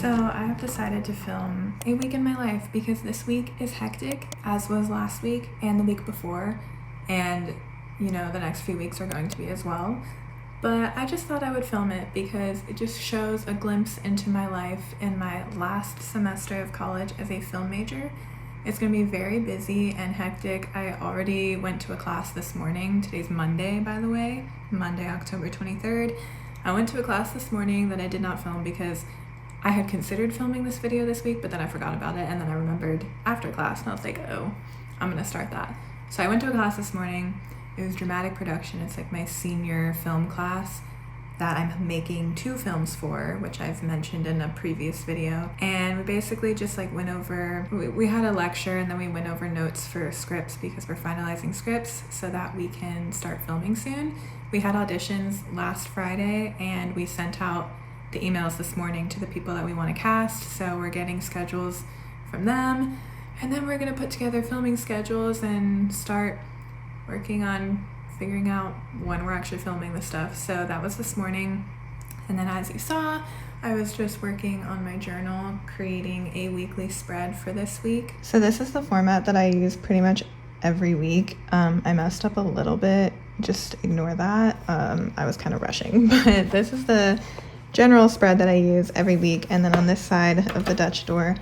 So I have decided to film a week in my life because this week is hectic, as was last week and the week before, and you know, the next few weeks are going to be as well. But I just thought I would film it because it just shows a glimpse into my life in my last semester of college as a film major. It's going to be very busy and hectic. I already went to a class this morning. Today's Monday, by the way, Monday, October 23rd. I went to a class this morning that I did not film because I had considered filming this video this week, but then I forgot about it, and then I remembered after class, and I was like, oh, I'm gonna start that. So I went to a class this morning. It was dramatic production. It's like my senior film class that I'm making 2 films for, which I've mentioned in a previous video. And we basically just like went over, we had a lecture, and then we went over notes for scripts because we're finalizing scripts so that we can start filming soon. We had auditions last Friday, and we sent out the emails this morning to the people that we want to cast, so we're getting schedules from them, and then we're going to put together filming schedules and start working on figuring out when we're actually filming the stuff. So that was this morning, and then as you saw, I was just working on my journal, creating a weekly spread for this week. So this is the format that I use pretty much every week. I messed up a little bit, just ignore that. I was kind of rushing, but this is the general spread that I use every week. And then on this side of the Dutch door,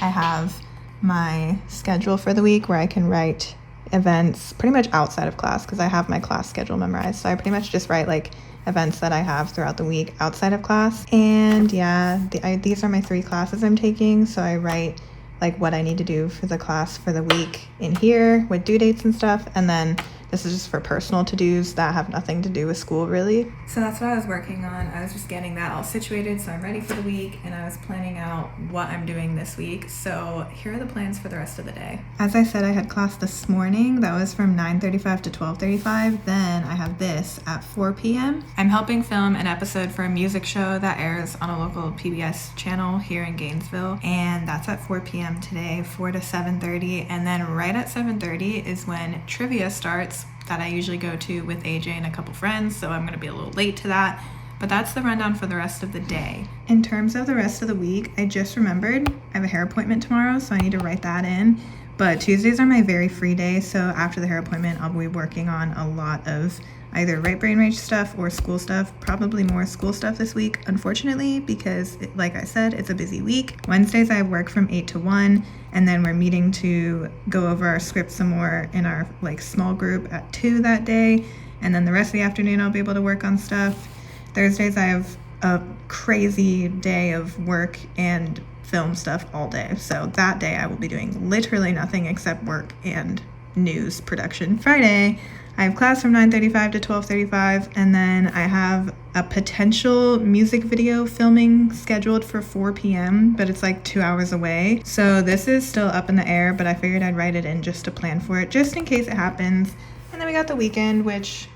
I have my schedule for the week where I can write events pretty much outside of class because I have my class schedule memorized. So I pretty much just write like events that I have throughout the week outside of class. And yeah, these are my 3 classes I'm taking. So I write like what I need to do for the class for the week in here with due dates and stuff. And then this is just for personal to-dos that have nothing to do with school, really. So that's what I was working on. I was just getting that all situated so I'm ready for the week, and I was planning out what I'm doing this week. So here are the plans for the rest of the day. As I said, I had class this morning. That was from 9:35 to 12:35. Then I have this at 4 p.m. I'm helping film an episode for a music show that airs on a local PBS channel here in Gainesville, and that's at 4 p.m. today, 4 to 7:30. And then right at 7:30 is when trivia starts, that I usually go to with AJ and a couple friends, so I'm going to be a little late to that. But that's the rundown for the rest of the day. In terms of the rest of the week, I just remembered I have a hair appointment tomorrow, so I need to write that in. But Tuesdays are my very free days, so after the hair appointment, I'll be working on a lot of either Right Brain Rage stuff or school stuff, probably more school stuff this week, unfortunately, because like I said, it's a busy week. Wednesdays I work from 8 to 1, and then we're meeting to go over our script some more in our like small group at 2 that day, and then the rest of the afternoon I'll be able to work on stuff. Thursdays I have a crazy day of work and film stuff all day, so that day I will be doing literally nothing except work and news production. Friday I have class from 9:35 to 12:35, and then I have a potential music video filming scheduled for 4 p.m., but it's like 2 hours away. So this is still up in the air, but I figured I'd write it in just to plan for it, just in case it happens. And then we got the weekend, which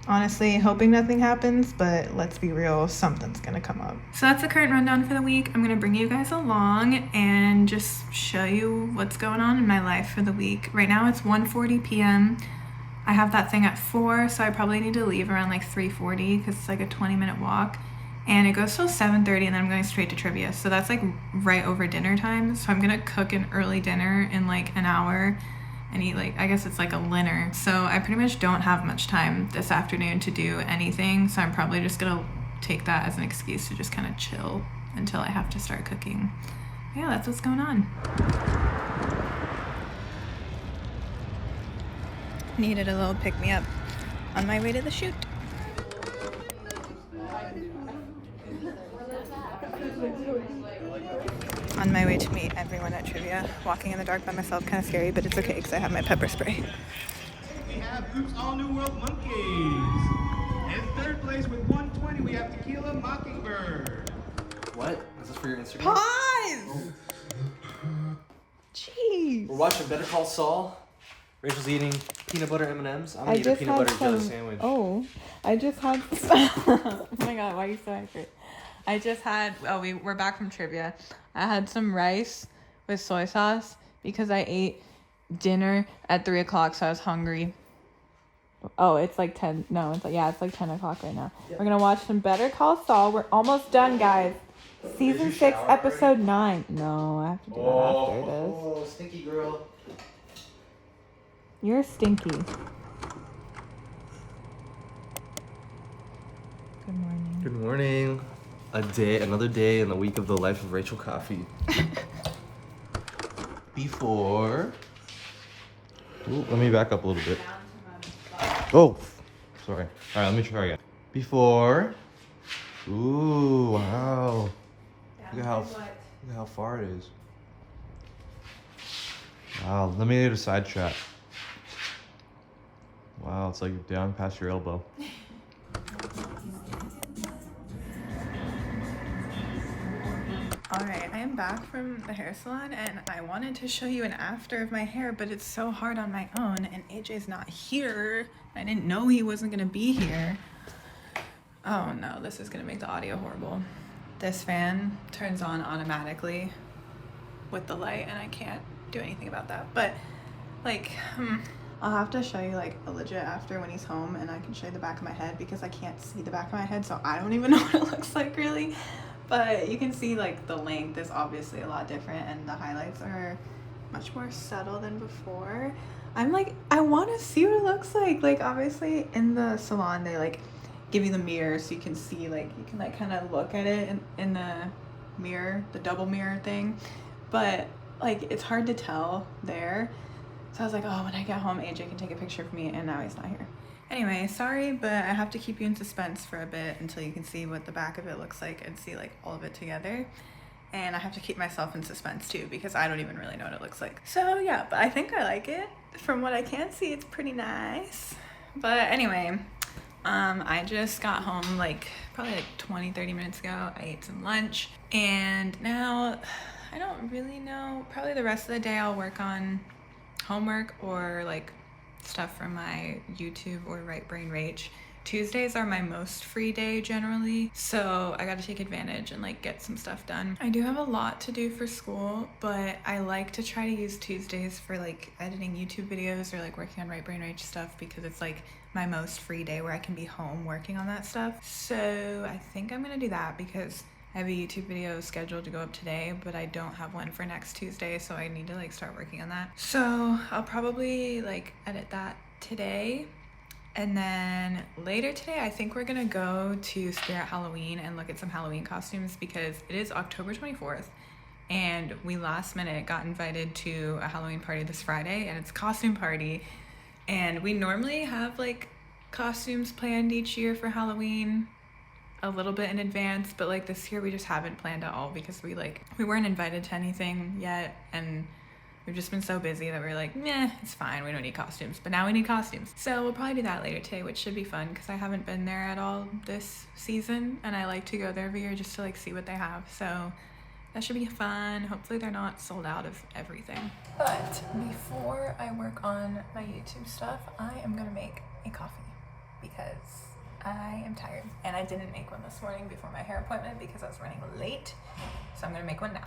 honestly, hoping nothing happens, but let's be real, something's gonna come up. So that's the current rundown for the week. I'm gonna bring you guys along and just show you what's going on in my life for the week. Right now it's 1:40 p.m. I have that thing at 4, so I probably need to leave around like 3:40 because it's like a 20-minute walk. And it goes till 7:30, and then I'm going straight to trivia. So that's like right over dinner time. So I'm going to cook an early dinner in like an hour and eat like, I guess it's like a dinner. So I pretty much don't have much time this afternoon to do anything. So I'm probably just going to take that as an excuse to just kind of chill until I have to start cooking. Yeah, that's what's going on. Needed a little pick-me-up on my way to the shoot. On my way to meet everyone at trivia. Walking in the dark by myself, kind of scary, but it's okay because I have my pepper spray. We have Oops All New World Monkeys. In 3rd place with 120, we have Tequila Mockingbird. What? Is this for your Instagram? Pause! Jeez. We're watching Better Call Saul. Rachel's eating peanut butter M&Ms. I'm gonna eat a peanut butter jelly sandwich. Oh, I just had. Oh my god, why are you so accurate? I just had. Oh, we're back from trivia. I had some rice with soy sauce because I ate dinner at 3 o'clock, so I was hungry. Oh, it's like 10. No, it's like 10 o'clock right now. Yep. We're gonna watch some Better Call Saul. We're almost done, guys. Season 6, episode 9. No, I have to do that after this. Oh, stinky girl. You're stinky. Good morning. Good morning. Another day in the week of the life of Rachel Coffee. Before. Ooh, let me back up a little bit. Oh, sorry. All right, let me try again. Before. Ooh, wow. Look at how far it is. Wow, let me get a side shot. Wow, it's like down past your elbow. Alright, I am back from the hair salon and I wanted to show you an after of my hair, but it's so hard on my own and AJ's not here. I didn't know he wasn't gonna be here. Oh no, this is gonna make the audio horrible. This fan turns on automatically with the light and I can't do anything about that. But like, I'll have to show you like a legit after when he's home and I can show you the back of my head because I can't see the back of my head, so I don't even know what it looks like really. But you can see like the length is obviously a lot different and the highlights are much more subtle than before. I'm like, I want to see what it looks like. Like obviously in the salon they like give you the mirror so you can see, like you can like kind of look at it in the mirror, the double mirror thing. But like it's hard to tell there. So I was like, oh, when I get home AJ can take a picture of me, and now he's not here. Anyway, sorry, but I have to keep you in suspense for a bit until you can see what the back of it looks like and see like all of it together. And I have to keep myself in suspense too because I don't even really know what it looks like. So yeah, but I think I like it. From what I can see, it's pretty nice. But anyway, I just got home like probably like 20-30 minutes ago. I ate some lunch and now I don't really know. Probably the rest of the day I'll work on homework or like stuff from my YouTube or Right Brain Rach. Tuesdays are my most free day generally, so I gotta take advantage and like get some stuff done. I do have a lot to do for school, but I like to try to use Tuesdays for like editing YouTube videos or like working on Right Brain Rach stuff because it's like my most free day where I can be home working on that stuff. So I think I'm gonna do that because I have a YouTube video scheduled to go up today, but I don't have one for next Tuesday, so I need to like start working on that. So I'll probably like edit that today. And then later today, I think we're gonna go to Spirit Halloween and look at some Halloween costumes because it is October 24th and we last minute got invited to a Halloween party this Friday and it's a costume party. And we normally have like costumes planned each year for Halloween a little bit in advance, but like this year we just haven't planned at all because we weren't invited to anything yet and we've just been so busy that we're like, meh, it's fine, we don't need costumes. But now we need costumes. So we'll probably do that later today, which should be fun because I haven't been there at all this season and I like to go there every year just to like see what they have. So that should be fun. Hopefully they're not sold out of everything. But before I work on my YouTube stuff, I am gonna make a coffee because I am tired and I didn't make one this morning before my hair appointment because I was running late. So I'm gonna make one now.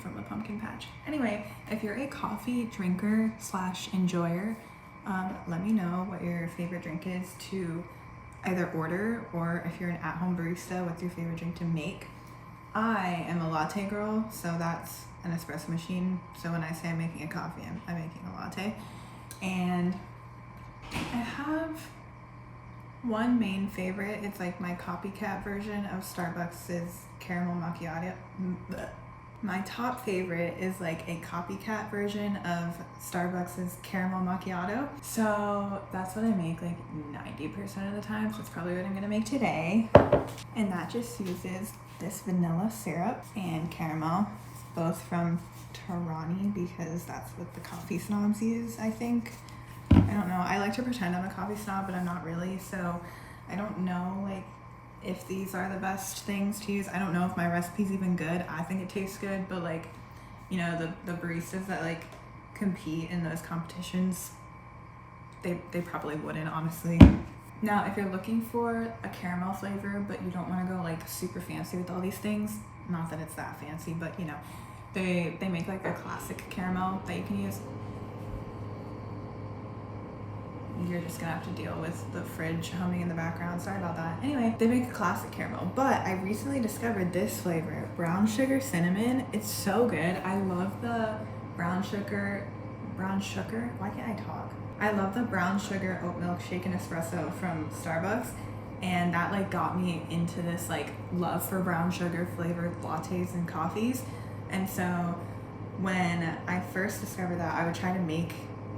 From the pumpkin patch. Anyway, if you're a coffee drinker / enjoyer, let me know what your favorite drink is to either order, or if you're an at-home barista, what's your favorite drink to make. I am a latte girl, so that's an espresso machine. So when I say I'm making a coffee, I'm making a latte. And I have one main favorite. It's like my copycat version of Starbucks' caramel macchiato. My top favorite is like a copycat version of Starbucks' caramel macchiato. So that's what I make like 90% of the time. So it's probably what I'm gonna make today. And that just uses this vanilla syrup and caramel, both from Torani, because that's what the coffee snobs use, I think. I don't know. I like to pretend I'm a coffee snob, but I'm not really. So I don't know like if these are the best things to use. I don't know if my recipe's even good. I think it tastes good, but like, you know, the baristas that like compete in those competitions, they probably wouldn't, honestly. Now, if you're looking for a caramel flavor, but you don't want to go like super fancy with all these things, not that it's that fancy, but you know, they make like a classic caramel that you can use. You're just gonna have to deal with the fridge humming in the background. Sorry about that. Anyway, they make a classic caramel, but I recently discovered this flavor, brown sugar cinnamon. It's so good. I love the brown sugar, why can't I talk? I love the brown sugar oat milk shaken espresso from Starbucks, and that like got me into this like love for brown sugar flavored lattes and coffees. And so when I first discovered that, I would try to make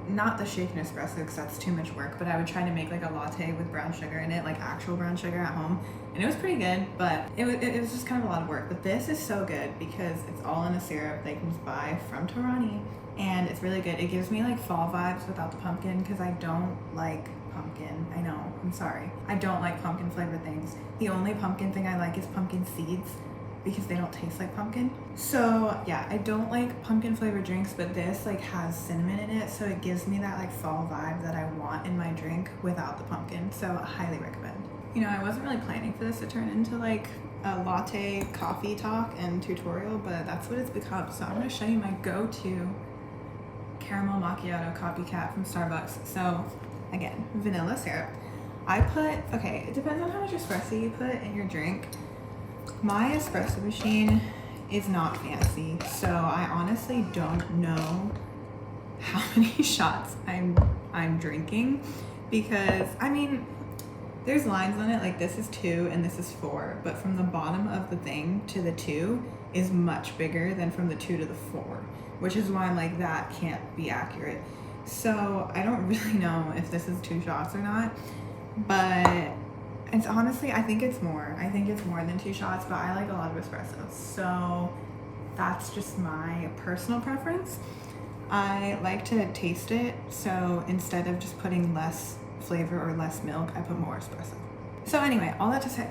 not the shaken espresso because that's too much work, but I would try to make like a latte with brown sugar in it, like actual brown sugar at home, and it was pretty good, but it was just kind of a lot of work. But this is so good because it's all in a syrup that you can just buy from Torani, and it's really good. It gives me like fall vibes without the pumpkin because I don't like pumpkin. I know, I'm sorry. I don't like pumpkin flavored things. The only pumpkin thing I like is pumpkin seeds, because they don't taste like pumpkin. So yeah, I don't like pumpkin flavored drinks, but this like has cinnamon in it, so it gives me that like fall vibe that I want in my drink without the pumpkin. So I highly recommend. You know, I wasn't really planning for this to turn into like a latte coffee talk and tutorial, but that's what it's become. So I'm gonna show you my go-to caramel macchiato copycat from Starbucks. So again, vanilla syrup. Okay, it depends on how much espresso you put in your drink. My espresso machine is not fancy, so I honestly don't know how many shots I'm drinking, because I mean, there's lines on it like this is 2 and this is 4, but from the bottom of the thing to the 2 is much bigger than from the 2 to the 4, which is why I'm like, that can't be accurate. So I don't really know if this is 2 shots or not, but it's honestly, I think it's more. I think it's more than 2 shots, but I like a lot of espresso. So that's just my personal preference. I like to taste it. So instead of just putting less flavor or less milk, I put more espresso. So anyway, all that to say,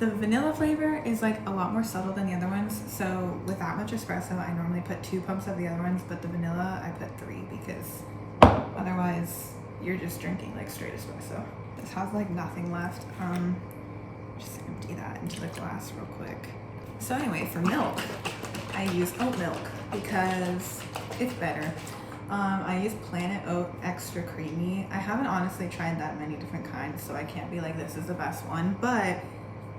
the vanilla flavor is like a lot more subtle than the other ones. So with that much espresso, I normally put 2 pumps of the other ones, but the vanilla, I put 3 because otherwise you're just drinking like straight espresso. This has like nothing left. Just empty that into the glass real quick. So anyway, for milk, I use oat milk because it's better. I use Planet Oat Extra Creamy. I haven't honestly tried that many different kinds, so I can't be like, this is the best one, but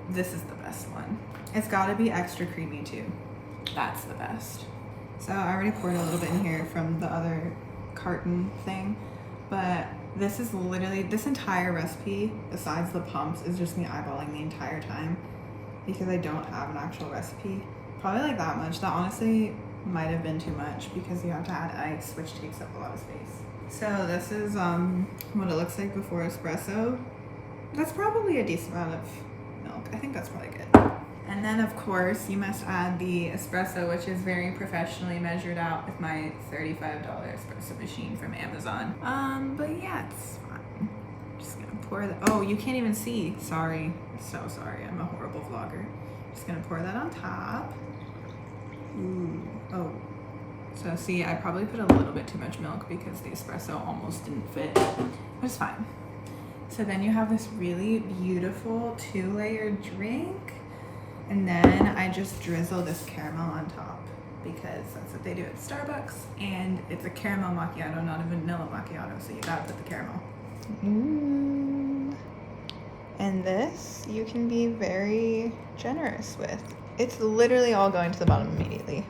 this is the best one. It's gotta be extra creamy too. That's the best. So I already poured a little bit in here from the other carton thing, but this is literally, this entire recipe, besides the pumps, is just me eyeballing the entire time because I don't have an actual recipe. Probably like that much. That honestly might have been too much because you have to add ice, which takes up a lot of space. So this is what it looks like before espresso. That's probably a decent amount of milk. I think that's probably good. And then of course you must add the espresso, which is very professionally measured out with my $35 espresso machine from Amazon. But yeah, it's fine. Just gonna pour that. Oh, you can't even see. Sorry. So sorry. I'm a horrible vlogger. Just gonna pour that on top. Ooh. Oh. So see, I probably put a little bit too much milk because the espresso almost didn't fit. But it's fine. So then you have this really beautiful 2-layer drink. And then I just drizzle this caramel on top because that's what they do at Starbucks. And it's a caramel macchiato, not a vanilla macchiato, so you gotta put the caramel. Ooh. And this you can be very generous with. It's literally all going to the bottom immediately.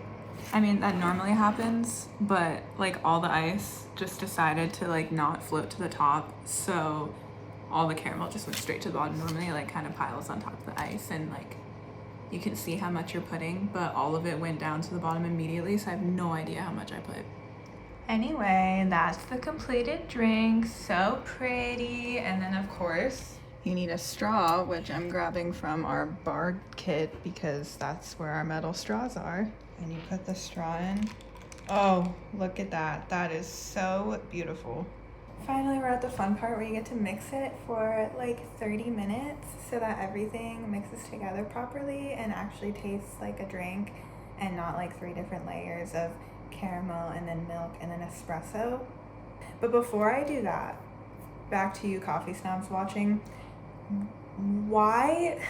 I mean, that normally happens, but like all the ice just decided to like not float to the top. So all the caramel just went straight to the bottom. Normally it like kind of piles on top of the ice and like you can see how much you're putting, but all of it went down to the bottom immediately, so I have no idea how much I put. Anyway, that's the completed drink. So pretty. And then of course, you need a straw, which I'm grabbing from our bar kit because that's where our metal straws are. And you put the straw in. Oh, look at that. That is so beautiful. Finally, we're at the fun part where you get to mix it for like 30 minutes so that everything mixes together properly and actually tastes like a drink and not like 3 different layers of caramel and then milk and then espresso. But before I do that, back to you coffee snobs watching, why,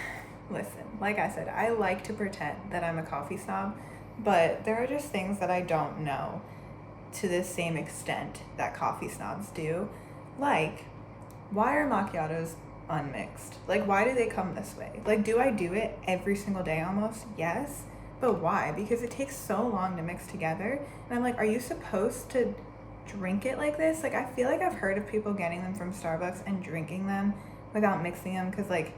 listen, like I said, I like to pretend that I'm a coffee snob, but there are just things that I don't know to the same extent that coffee snobs do. Like, why are macchiatos unmixed? Like, why do they come this way? Like, do I do it every single day almost? Yes. But why? Because it takes so long to mix together. And I'm like, are you supposed to drink it like this? Like, I feel like I've heard of people getting them from Starbucks and drinking them without mixing them because, like,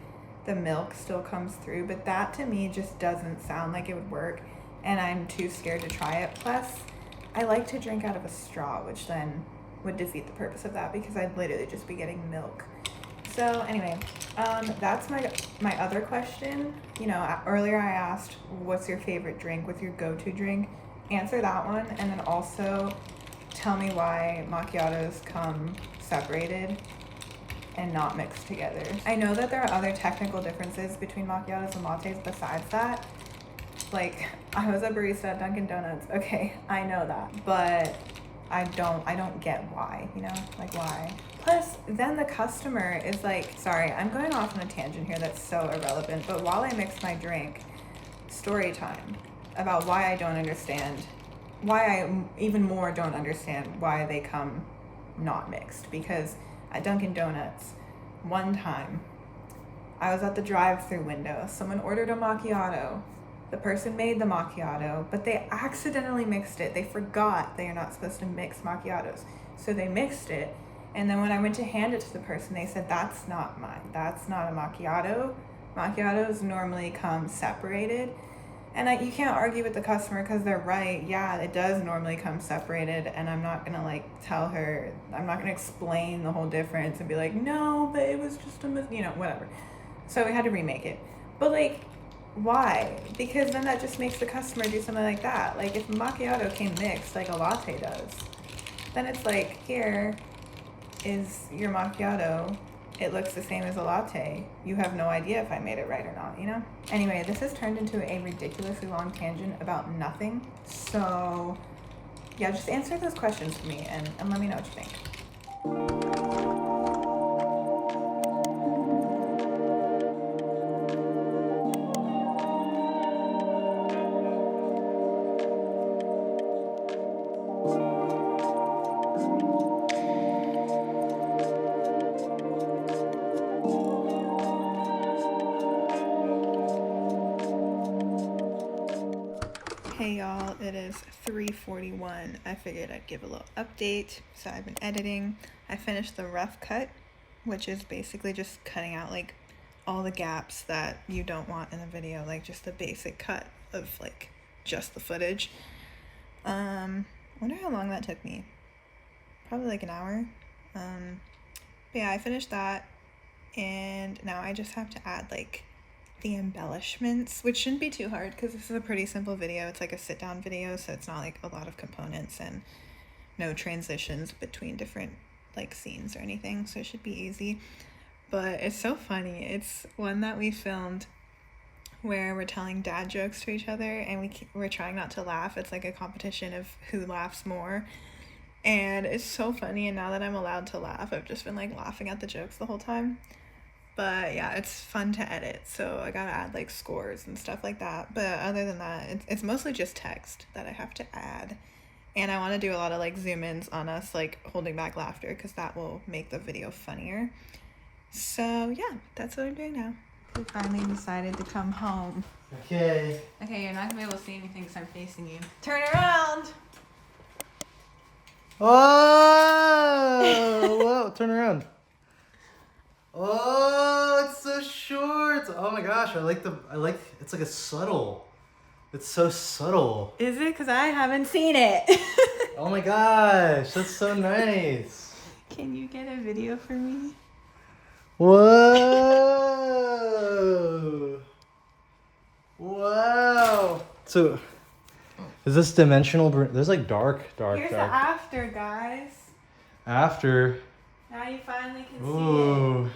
the milk still comes through. But that, to me, just doesn't sound like it would work. And I'm too scared to try it. Plus, I like to drink out of a straw, which then would defeat the purpose of that because I'd literally just be getting milk. So anyway, that's my other question. You know, earlier I asked, what's your favorite drink? What's your go-to drink? Answer that one, and then also tell me why macchiatos come separated and not mixed together. I know that there are other technical differences between macchiatos and lattes besides that. Like, I was a barista at Dunkin' Donuts. Okay, I know that, but I don't get why, you know, like why. Plus, then the customer is like, sorry, I'm going off on a tangent here that's so irrelevant, but while I mix my drink, story time about why I don't understand, why I even more don't understand why they come not mixed. Because at Dunkin' Donuts, one time, I was at the drive-thru window, someone ordered a macchiato. The person made the macchiato, but they accidentally mixed it. They forgot they are not supposed to mix macchiatos. So they mixed it. And then when I went to hand it to the person, they said, that's not mine. That's not a macchiato. Macchiatos normally come separated. And you can't argue with the customer because they're right. Yeah, it does normally come separated. And I'm not going to like tell her, I'm not going to explain the whole difference and be like, no, but it was just whatever. So we had to remake it. But like, why? Because then that just makes the customer do something like that. Like if macchiato came mixed like a latte does, then it's like, here is your macchiato. It looks the same as a latte. You have no idea if I made it right or not, you know? Anyway, this has turned into a ridiculously long tangent about nothing. So yeah, just answer those questions for me and let me know what you think. Hey y'all, it is 3:41. I figured I'd give a little update. So I've been editing. I finished the rough cut, which is basically just cutting out like all the gaps that you don't want in a video, like just the basic cut of like just the footage. I wonder how long that took me. Probably like an hour. But yeah, I finished that, and now I just have to add like the embellishments, which shouldn't be too hard because this is a pretty simple video. It's like a sit down video, so it's not like a lot of components and no transitions between different like scenes or anything, so it should be easy. But it's so funny. It's one that we filmed where we're telling dad jokes to each other and we're trying not to laugh. It's like a competition of who laughs more, and it's so funny. And now that I'm allowed to laugh, I've just been like laughing at the jokes the whole time. But yeah, it's fun to edit, so I gotta add like scores and stuff like that. But other than that, it's mostly just text that I have to add. And I want to do a lot of like zoom ins on us like holding back laughter because that will make the video funnier. So yeah, that's what I'm doing now. We finally decided to come home. Okay. Okay, you're not gonna be able to see anything because I'm facing you. Turn around! Oh! Whoa, turn around. Oh, it's so short. Oh my my gosh, I like it's like a subtle. It's so subtle. Is it? Because I haven't seen it. Oh my gosh, that's so nice. Can you get a video for me? Whoa! Wow! So, is this dimensional? There's like dark. Here's the after, guys. After. Now you finally can Ooh.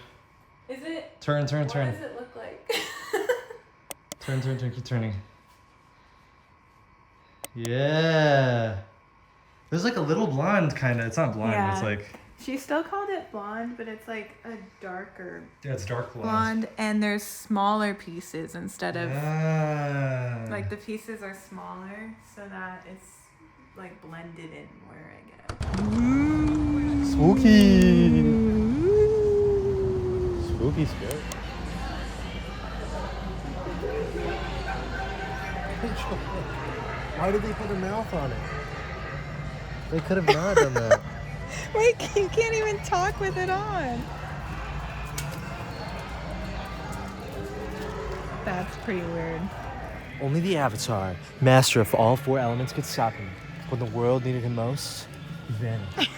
see it. Is it? Turn. What does it look like? Turn, keep turning. Yeah. There's like a little blonde kind of. It's not blonde, Yeah. it's like. She still called it blonde, but it's like a darker Yeah, it's dark blonde. blonde, and there's smaller pieces instead of Ah. like the pieces are smaller, so that it's like blended in more, I guess. Spooky. Spooky scary. Why did they put a mouth on it? They could have not done that. Wait, you can't even talk with it on. That's pretty weird. Only the Avatar, master of all four elements, could stop him. When the world needed him most, he vanished.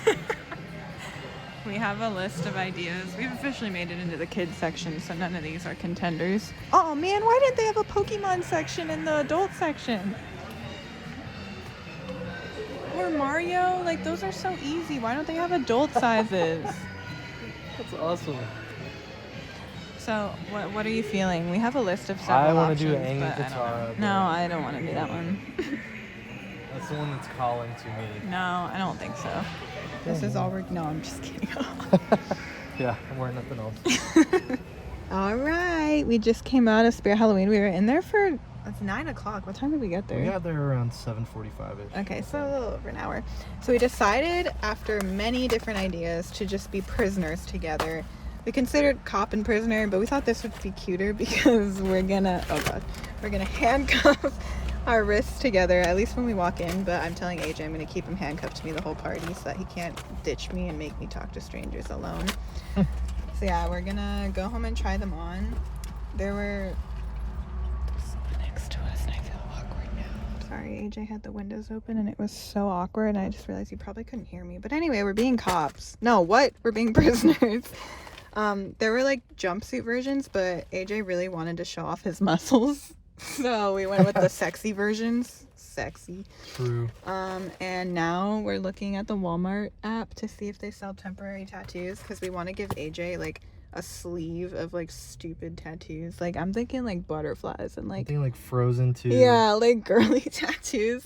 We have a list of ideas. We've officially made it into the kids section, so none of these are contenders. Oh man, why didn't they have a Pokemon section in the adult section? Or Mario? Like, those are so easy. Why don't they have adult sizes? That's awesome. So, what are you feeling? We have a list of several I want wanna to do Angie but I don't Katara, know. but- No, I don't want to do that one. That's the one that's calling to me. No, I don't think so. This is all we're... No, I'm just kidding. Yeah, I'm wearing nothing else. All right. We just came out of Spirit Halloween. We were in there for... It's 9 o'clock. What time did we get there? We got there around 7:45ish. Okay, so a little over an hour. So we decided, after many different ideas, to just be prisoners together. We considered cop and prisoner, but we thought this would be cuter because we're gonna handcuff our wrists together, at least when we walk in. But I'm telling AJ I'm gonna keep him handcuffed to me the whole party so that he can't ditch me and make me talk to strangers alone. So yeah, we're gonna go home and try them on. There's someone next to us and I feel awkward now. Sorry, AJ had the windows open and it was so awkward and I just realized he probably couldn't hear me. But anyway, we're being cops. No, what? We're being prisoners. There were like jumpsuit versions, but AJ really wanted to show off his muscles. So we went with the sexy versions. Sexy. True. And now we're looking at the Walmart app to see if they sell temporary tattoos because we want to give AJ like a sleeve of like stupid tattoos. Like I'm thinking like butterflies and I like think like Frozen too. yeah, like girly tattoos.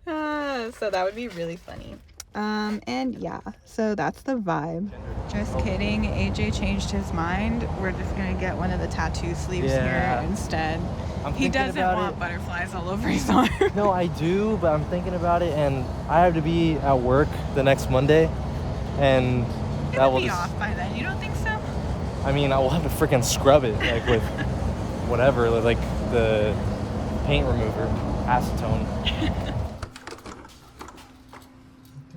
So that would be really funny. And yeah, so that's the vibe. Just kidding. AJ changed his mind. We're just gonna get one of the tattoo sleeves Yeah. here instead. I'm He thinking doesn't about want it. butterflies all over his arm. No, I do, but I'm thinking about it, and I have to be at work the next Monday, and that It'll will be just. off by then. You don't think so? I mean, I will have to freaking scrub it, like with whatever, like the paint remover, acetone.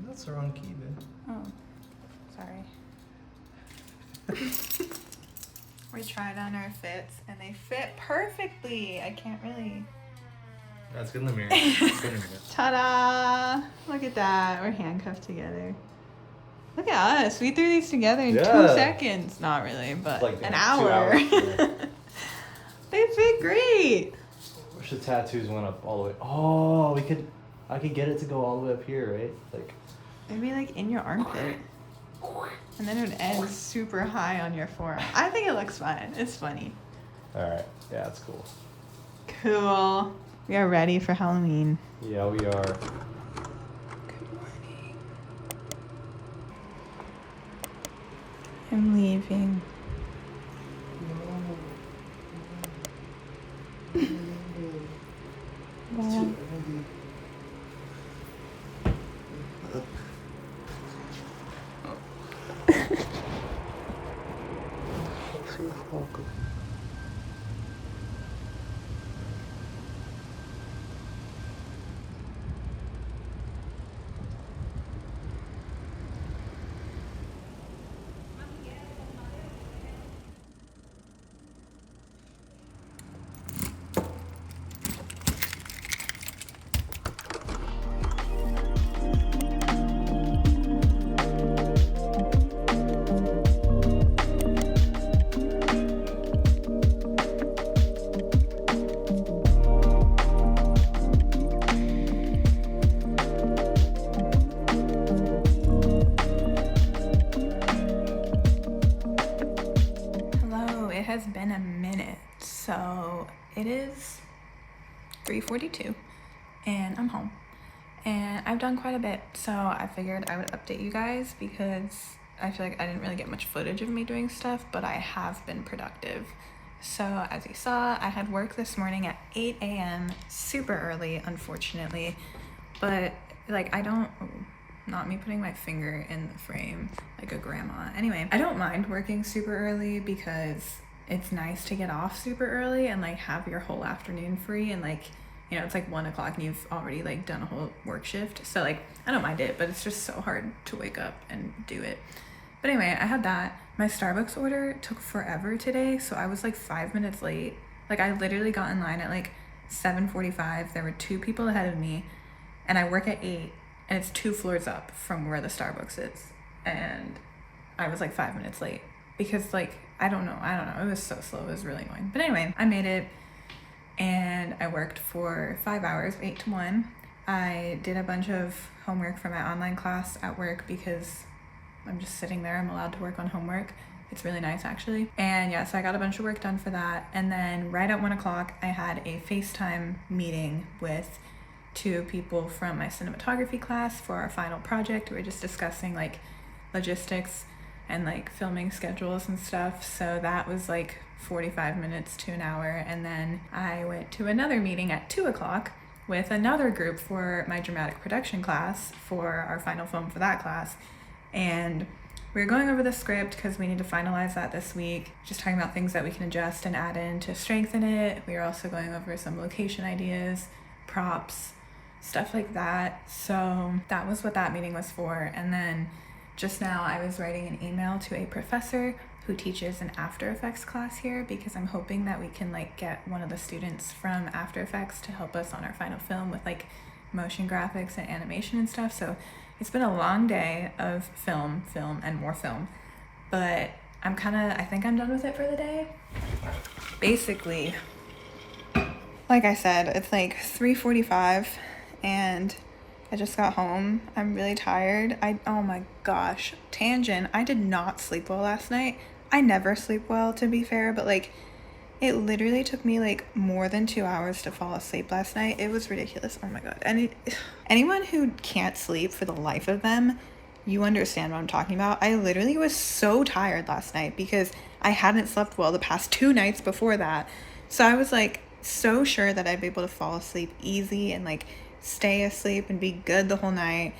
That's the wrong key, man. Oh, sorry. We tried on our fits and they fit perfectly. I can't really. That's good in the mirror. It's good in the mirror. Ta-da! Look at that. We're handcuffed together. Look at us. We threw these together in 2 Yeah. seconds. Not really, but Like, an 2 hour. hours, yeah. They fit great. Wish the tattoos went up all the way. Oh, I could get it to go all the way up here, right? Like. Maybe like in your armpit. And then it would end super high on your forearm. I think it looks fine. It's funny. All right. Yeah, that's cool. Cool. We are ready for Halloween. Yeah, we are. Good morning. I'm leaving. Well, it is 3:42 and I'm home. And I've done quite a bit, so I figured I would update you guys because I feel like I didn't really get much footage of me doing stuff, but I have been productive. So as you saw, I had work this morning at 8 a.m., super early, unfortunately, but like not me putting my finger in the frame like a grandma. Anyway, I don't mind working super early because it's nice to get off super early and like have your whole afternoon free, and like, you know, it's like 1 o'clock and you've already like done a whole work shift. So like, I don't mind it, but it's just so hard to wake up and do it. But anyway, I had that. My Starbucks order took forever today, so I was like 5 minutes late. Like I literally got in line at like 7:45. There were 2 people ahead of me, and I work at 8, and it's 2 floors up from where the Starbucks is. And I was like 5 minutes late because like, I don't know. It was so slow. It was really annoying. But anyway, I made it. And I worked for 5 hours, 8 to 1. I did a bunch of homework for my online class at work because I'm just sitting there. I'm allowed to work on homework. It's really nice, actually. And yeah, so I got a bunch of work done for that. And then right at 1 o'clock, I had a FaceTime meeting with 2 people from my cinematography class for our final project. We were just discussing like logistics and like filming schedules and stuff. So that was like 45 minutes to an hour. And then I went to another meeting at 2 o'clock with another group for my dramatic production class for our final film for that class. And we were going over the script because we need to finalize that this week, just talking about things that we can adjust and add in to strengthen it. We were also going over some location ideas, props, stuff like that. So that was what that meeting was for. And then just now I was writing an email to a professor who teaches an After Effects class here because I'm hoping that we can like get one of the students from After Effects to help us on our final film with like motion graphics and animation and stuff. So it's been a long day of film, and more film, but I think I'm done with it for the day. Basically, like I said, it's like 3:45 and I just got home. I'm really tired. Oh my gosh, tangent. I did not sleep well last night. I never sleep well, to be fair, but like it literally took me like more than 2 hours to fall asleep last night. It was ridiculous. Oh my god. And anyone who can't sleep for the life of them, you understand what I'm talking about. I literally was so tired last night because I hadn't slept well the past 2 nights before that. So I was like so sure that I'd be able to fall asleep easy and like stay asleep and be good the whole night.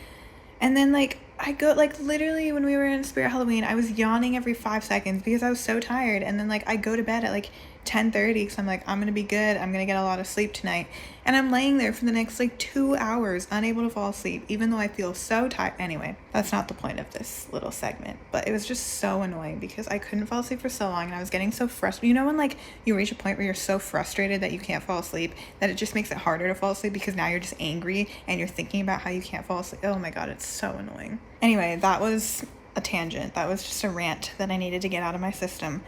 And then like I go like literally when we were in Spirit Halloween, I was yawning every 5 seconds because I was so tired. And then like I go to bed at like 10:30 because I'm like, I'm gonna be good, I'm gonna get a lot of sleep tonight, and I'm laying there for the next like 2 hours unable to fall asleep even though I feel so tired. Anyway, that's not the point of this little segment, but it was just so annoying because I couldn't fall asleep for so long and I was getting so frustrated. You know when like you reach a point where you're so frustrated that you can't fall asleep that it just makes it harder to fall asleep because now you're just angry and you're thinking about how you can't fall asleep. Oh my god, it's so annoying. Anyway, that was a tangent. That was just a rant that I needed to get out of my system.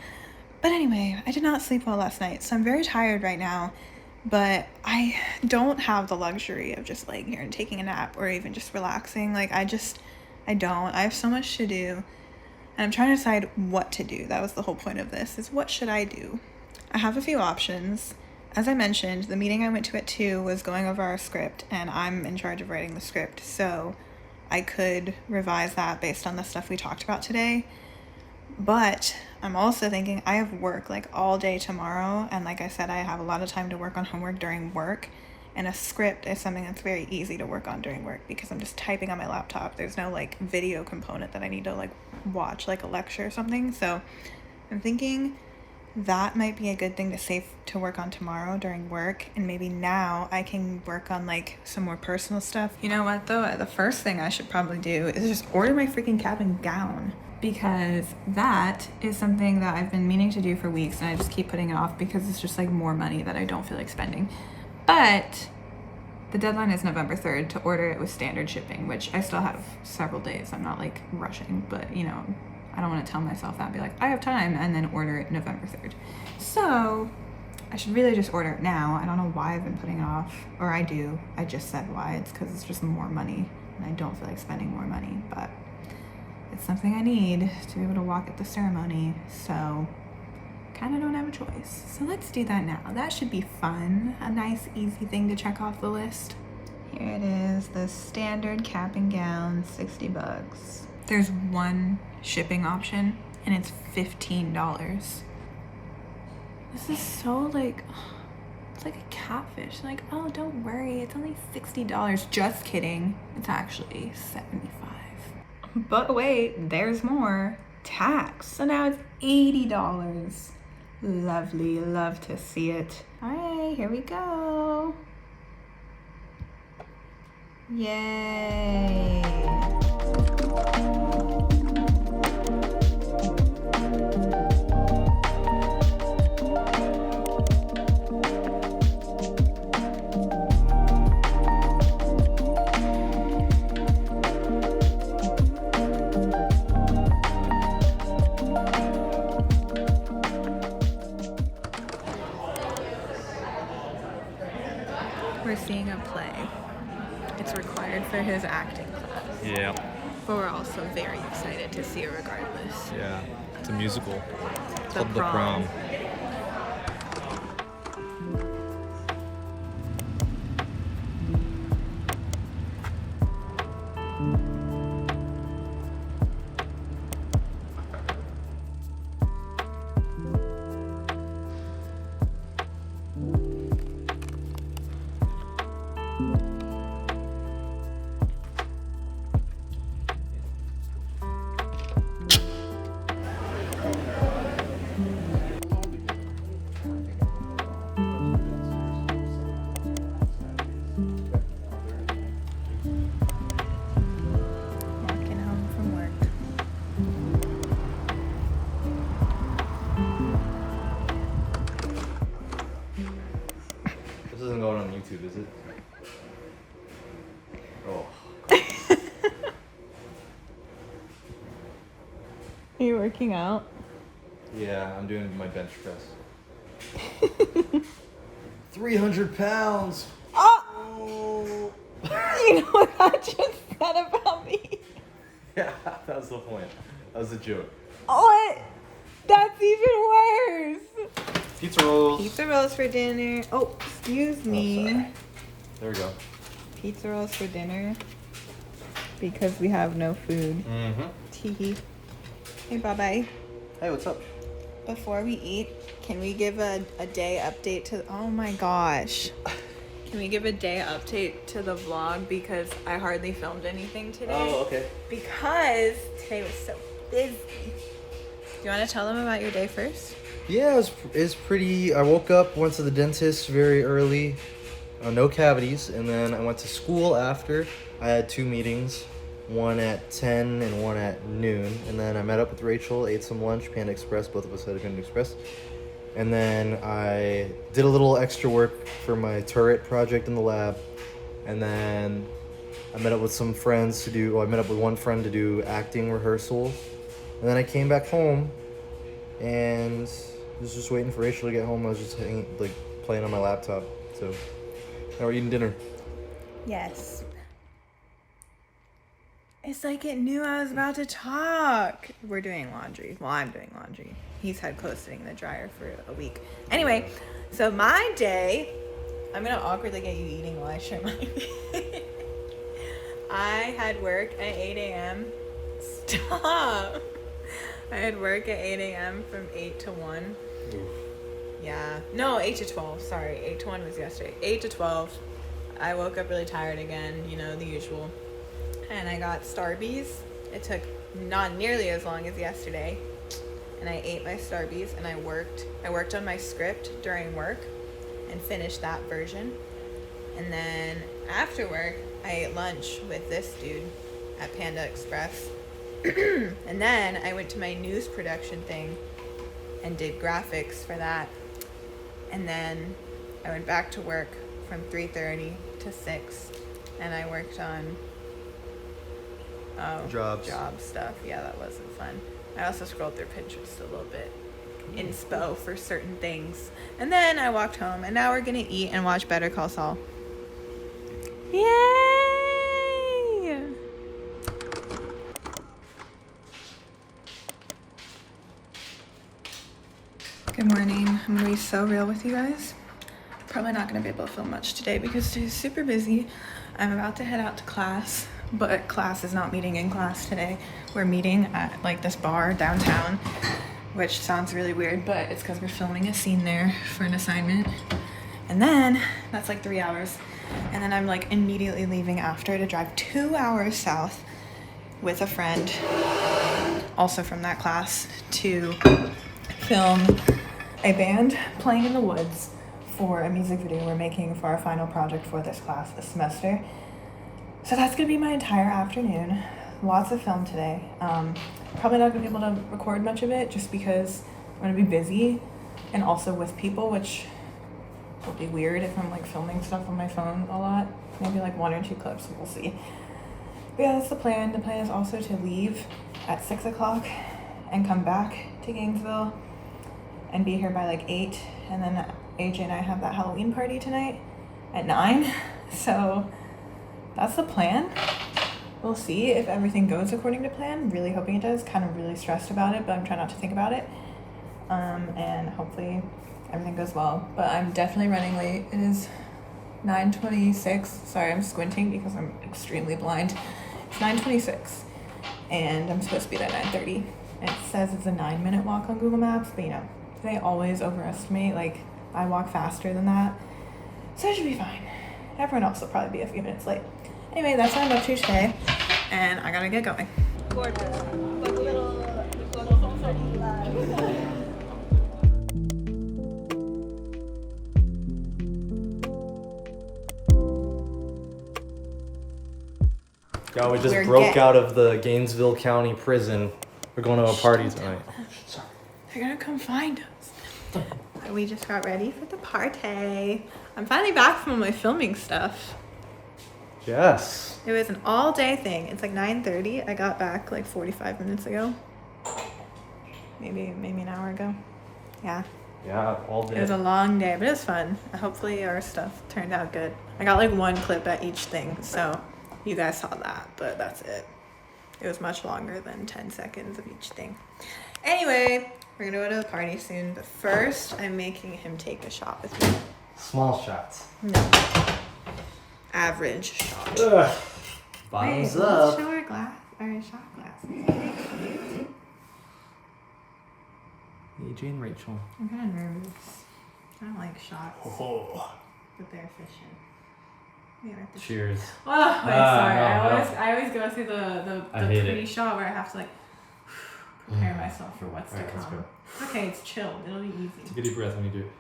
But anyway, I did not sleep well last night, so I'm very tired right now, but I don't have the luxury of just laying here and taking a nap or even just relaxing. Like, I don't. I have so much to do, and I'm trying to decide what to do. That was the whole point of this, is what should I do? I have a few options. As I mentioned, the meeting I went to at 2 was going over our script, and I'm in charge of writing the script, so I could revise that based on the stuff we talked about today. But I'm also thinking I have work like all day tomorrow, and like I said, I have a lot of time to work on homework during work, and a script is something that's very easy to work on during work because I'm just typing on my laptop. There's no like video component that I need to like watch like a lecture or something. So I'm thinking that might be a good thing to save to work on tomorrow during work, and maybe now I can work on like some more personal stuff. You know what though, the first thing I should probably do is just order my freaking cap and gown, because that is something that I've been meaning to do for weeks and I just keep putting it off because it's just like more money that I don't feel like spending. But the deadline is November 3rd to order it with standard shipping, which I still have several days. I'm not like rushing, but you know, I don't want to tell myself that and be like, I have time, and then order it November 3rd. So I should really just order it now. I don't know why I've been putting it off, or I do. I just said why. It's because it's just more money and I don't feel like spending more money, but it's something I need to be able to walk at the ceremony. So kind of don't have a choice. So let's do that now. That should be fun. A nice, easy thing to check off the list. Here it is, the standard cap and gown, 60 bucks. There's one shipping option and it's $15. This is so like, it's like a catfish. Like, oh, don't worry, it's only $60. Just kidding. It's actually $75. But wait, there's more. Tax. So now it's $80. Lovely, love to see it. All right, here we go. Yay. We're seeing a play. It's required for his acting class. Yeah. But we're also very excited to see it regardless. Yeah. It's a musical. It's The called The Prom. Walking home from work. This isn't going on YouTube, is it? Oh. Are you working out? Yeah, I'm doing my bench press. 300 pounds! Oh! You know what that just said about me? Yeah, that was the point. That was a joke. What? That's even worse. Pizza rolls. Pizza rolls for dinner. Oh, excuse me. sorry. There we go. Pizza rolls for dinner. Because we have no food. Mm-hmm. Teehee. Hey, bye-bye. Hey, what's up? Before we eat, can we give a day update to... Oh my gosh. Can we give a day update to the vlog? Because I hardly filmed anything today. Oh, okay. Because today was so busy. Do you want to tell them about your day first? Yeah, it's pretty. I woke up, went to the dentist very early, no cavities, and then I went to school after. I had 2 meetings, one at 10 and one at noon, and then I met up with Rachel, ate some lunch, Panda Express, both of us had a Panda Express, and then I did a little extra work for my turret project in the lab, and then I met up with some friends to do, well, I met up with one friend to do acting rehearsal, and then I came back home, and was just waiting for Rachel to get home. I was just playing on my laptop. So now we're eating dinner. Yes. It's like it knew I was about to talk. We're doing laundry. Well, I'm doing laundry. He's had clothes sitting in the dryer for a week. Anyway, so my day, I'm gonna awkwardly get you eating while I share my I had work at 8 a.m. Stop. I had work at 8 a.m. from 8 to 1. Yeah. No, 8 to 12. Sorry. 8 to 1 was yesterday. 8 to 12. I woke up really tired again, you know, the usual. And I got Starbies. It took not nearly as long as yesterday. And I ate my Starbies and I worked on my script during work and finished that version. And then after work, I ate lunch with this dude at Panda Express. And then I went to my news production thing and did graphics for that. And then I went back to work from 3:30 to 6 and I worked on job stuff. Yeah, that wasn't fun. I also scrolled through Pinterest a little bit, inspo for certain things. And then I walked home and now we're gonna eat and watch Better Call Saul. Yay! Good morning. I'm gonna be so real with you guys. Probably not gonna be able to film much today because today's super busy. I'm about to head out to class, but class is not meeting in class today. We're meeting at like this bar downtown, which sounds really weird, but it's because we're filming a scene there for an assignment. And then that's like 3 hours. And then I'm like immediately leaving after to drive 2 hours south with a friend, also from that class, to film a band playing in the woods for a music video we're making for our final project for this class this semester. So that's gonna be my entire afternoon. Lots of film today. Probably not gonna be able to record much of it just because I'm gonna be busy and also with people, which will be weird if I'm like filming stuff on my phone a lot. Maybe like 1 or 2 clips, we'll see. But yeah, that's the plan. The plan is also to leave at 6 o'clock and come back to Gainesville and be here by like 8. And then AJ and I have that Halloween party tonight at 9. So that's the plan. We'll see if everything goes according to plan. Really hoping it does. Kind of really stressed about it, but I'm trying not to think about it. And hopefully everything goes well. But I'm definitely running late. It is 9:26. Sorry, I'm squinting because I'm extremely blind. It's 9:26 and I'm supposed to be there at 9:30. It says it's a 9-minute walk on Google Maps, but you know, they always overestimate. Like, I walk faster than that, so I should be fine. Everyone else will probably be a few minutes late. Anyway, that's what I'm up to today, and I gotta get going. Yo, we just We're broke gay. out of the Gainesville County prison. We're going to a party tonight. They're gonna come find us. We just got ready for the party. I'm finally back from my filming stuff. Yes. It was an all-day thing. It's like 9:30. I got back like 45 minutes ago. Maybe an hour ago. Yeah. Yeah, all It was day. a long day, but it was fun. Hopefully our stuff turned out good. I got like 1 clip at each thing, so you guys saw that, but that's it. It was much longer than 10 seconds of each thing. Anyway, we're gonna go to the party soon, but first I'm making him take a shot with me. Small shots. No. Average shot. Ugh. Wait, Bottoms let's up. show our glass, our shot glasses. AJ and Rachel. I'm kind of nervous. I don't like shots, Oh. but they're efficient. Yeah, right there. Cheers. Oh, wait, sorry. no. I always go through the I hate it. pre-shot where I have to like prepare myself for what's Alright, to let's come. go. Okay, it's chilled. It'll be easy. Take a deep breath when you do it.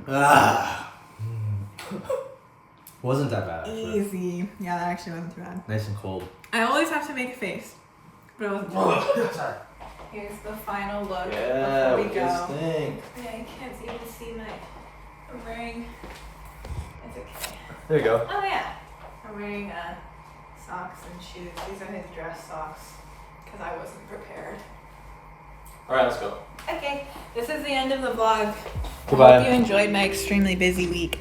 Ah. Wasn't that bad. Actually. Easy. Yeah, that actually wasn't too bad. Nice and cold. I always have to make a face, but it wasn't too bad. Sorry. Here's the final look Yeah, before we go. think. Yeah, you can't even see my. I'm wearing. It's okay. There you go. Oh yeah. I'm wearing socks and shoes. These are his dress socks because I wasn't prepared. All right, let's go. Okay, this is the end of the vlog. I Goodbye. hope you enjoyed my extremely busy week.